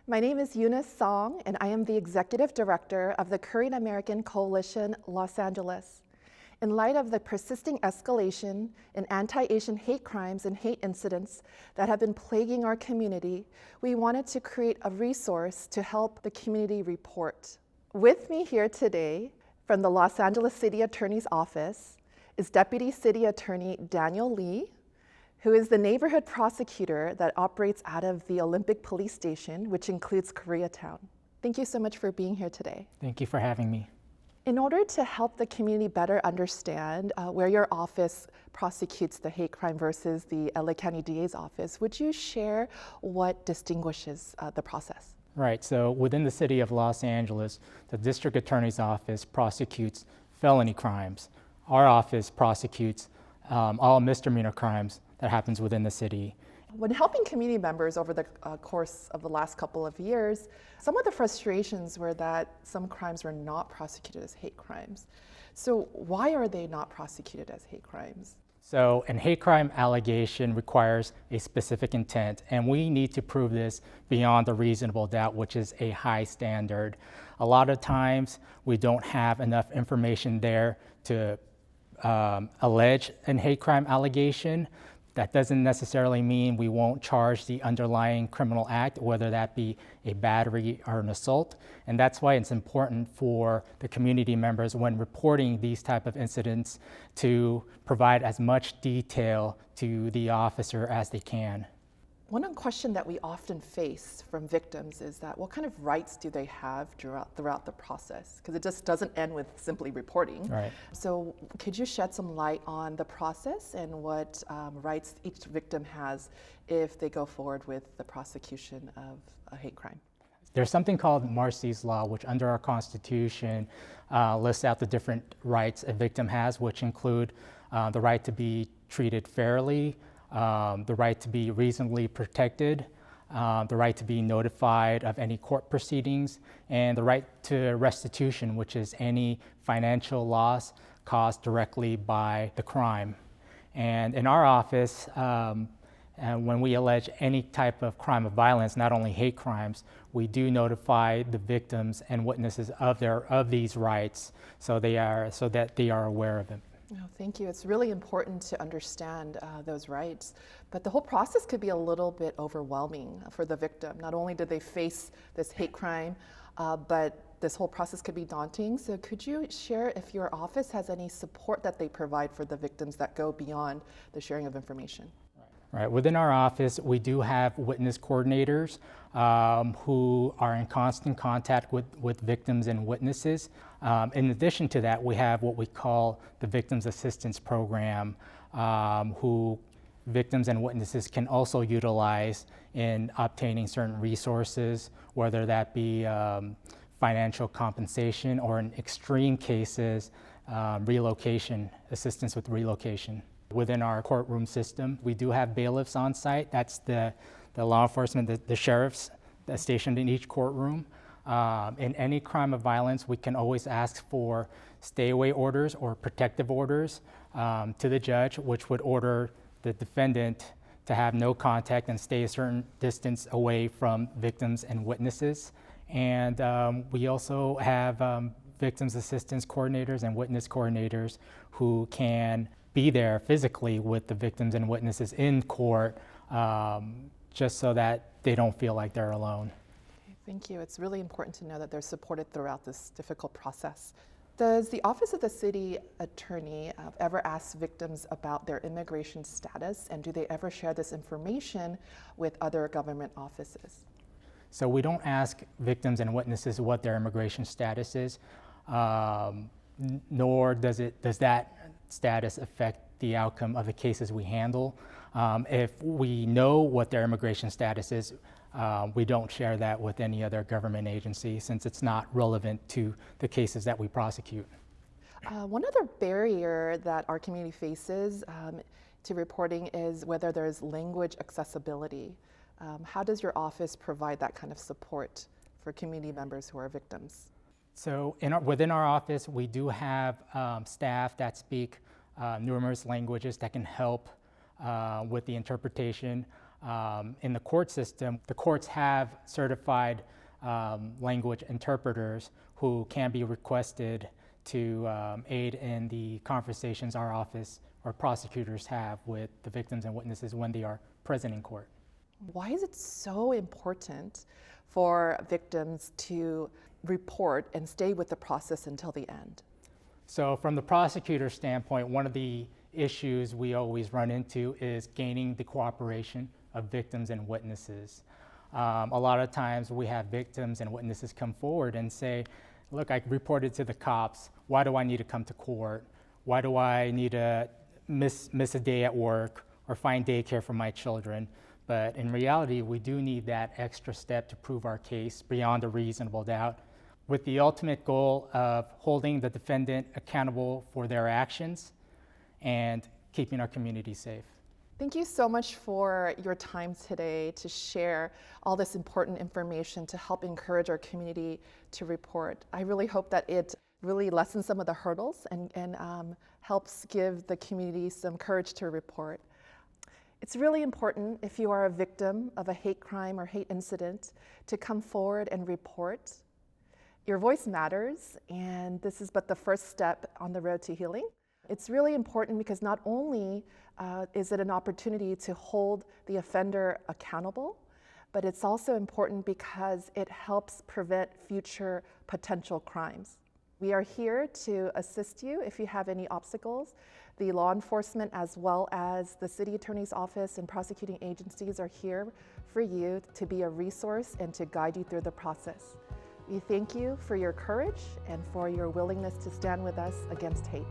My name is Eunice Song, and I am the Executive Director of the Korean American Coalition, Los Angeles. In light of the persisting escalation in anti-Asian hate crimes and hate incidents that have been plaguing our community, we wanted to create a resource to help the community report. With me here today from the Los Angeles City Attorney's Office is Deputy City Attorney Daniel Lee, who is the neighborhood prosecutor that operates out of the Olympic Police Station, which includes Koreatown. Thank you so much for being here today. Thank you for having me. In order to help the community better understand where your office prosecutes the hate crime versus the LA County DA's office, would you share what distinguishes the process? Right, so within the city of Los Angeles, the district attorney's office prosecutes felony crimes. Our office prosecutes all misdemeanor crimes that happens within the city. When helping community members over the course of the last couple of years, some of the frustrations were that some crimes were not prosecuted as hate crimes. So why are they not prosecuted as hate crimes? So an hate crime allegation requires a specific intent, and we need to prove this beyond a reasonable doubt, which is a high standard. A lot of times we don't have enough information there to allege an hate crime allegation. That doesn't necessarily mean we won't charge the underlying criminal act, whether that be a battery or an assault. And that's why it's important for the community members when reporting these type of incidents to provide as much detail to the officer as they can. One question that we often face from victims is that what kind of rights do they have throughout the process? Because it just doesn't end with simply reporting. Right. So could you shed some light on the process and what rights each victim has if they go forward with the prosecution of a hate crime? There's something called Marcy's Law, which under our Constitution lists out the different rights a victim has, which include the right to be treated fairly, the right to be reasonably protected, the right to be notified of any court proceedings, and the right to restitution, which is any financial loss caused directly by the crime. And in our office, when we allege any type of crime of violence, not only hate crimes, we do notify the victims and witnesses of these rights so that they are aware of them. Oh, thank you. It's really important to understand those rights, but the whole process could be a little bit overwhelming for the victim. Not only do they face this hate crime, but this whole process could be daunting. So could you share if your office has any support that they provide for the victims that go beyond the sharing of information? Right. Within our office, we do have witness coordinators who are in constant contact with victims and witnesses. In addition to that, we have what we call the Victims Assistance Program, who victims and witnesses can also utilize in obtaining certain resources, whether that be financial compensation or in extreme cases, relocation, assistance with relocation. Within our courtroom system, we do have bailiffs on site. That's the law enforcement, the sheriffs that's stationed in each courtroom. In any crime of violence, we can always ask for stay-away orders or protective orders to the judge, which would order the defendant to have no contact and stay a certain distance away from victims and witnesses. And we also have victims assistance coordinators and witness coordinators who can be there physically with the victims and witnesses in court, just so that they don't feel like they're alone. Okay, thank you. It's really important to know that they're supported throughout this difficult process. Does the Office of the City Attorney ever ask victims about their immigration status, and do they ever share this information with other government offices? So we don't ask victims and witnesses what their immigration status is, nor does that status affect the outcome of the cases we handle. If we know what their immigration status is, we don't share that with any other government agency since it's not relevant to the cases that we prosecute. One other barrier that our community faces to reporting is whether there's language accessibility. How does your office provide that kind of support for community members who are victims? So within our office, we do have staff that speak numerous languages that can help with the interpretation. In the court system, the courts have certified language interpreters who can be requested to aid in the conversations our office or prosecutors have with the victims and witnesses when they are present in court. Why is it so important for victims to report and stay with the process until the end? So from the prosecutor's standpoint, one of the issues we always run into is gaining the cooperation of victims and witnesses. A lot of times we have victims and witnesses come forward and say, look, I reported to the cops. Why do I need to come to court? Why do I need to miss a day at work or find daycare for my children? But in reality, we do need that extra step to prove our case beyond a reasonable doubt, with the ultimate goal of holding the defendant accountable for their actions and keeping our community safe. Thank you so much for your time today to share all this important information to help encourage our community to report. I really hope that it really lessens some of the hurdles and helps give the community some courage to report. It's really important, if you are a victim of a hate crime or hate incident, to come forward and report. Your voice matters, and this is but the first step on the road to healing. It's really important because not only is it an opportunity to hold the offender accountable, but it's also important because it helps prevent future potential crimes. We are here to assist you if you have any obstacles. The law enforcement, as well as the city attorney's office and prosecuting agencies, are here for you to be a resource and to guide you through the process. We thank you for your courage and for your willingness to stand with us against hate.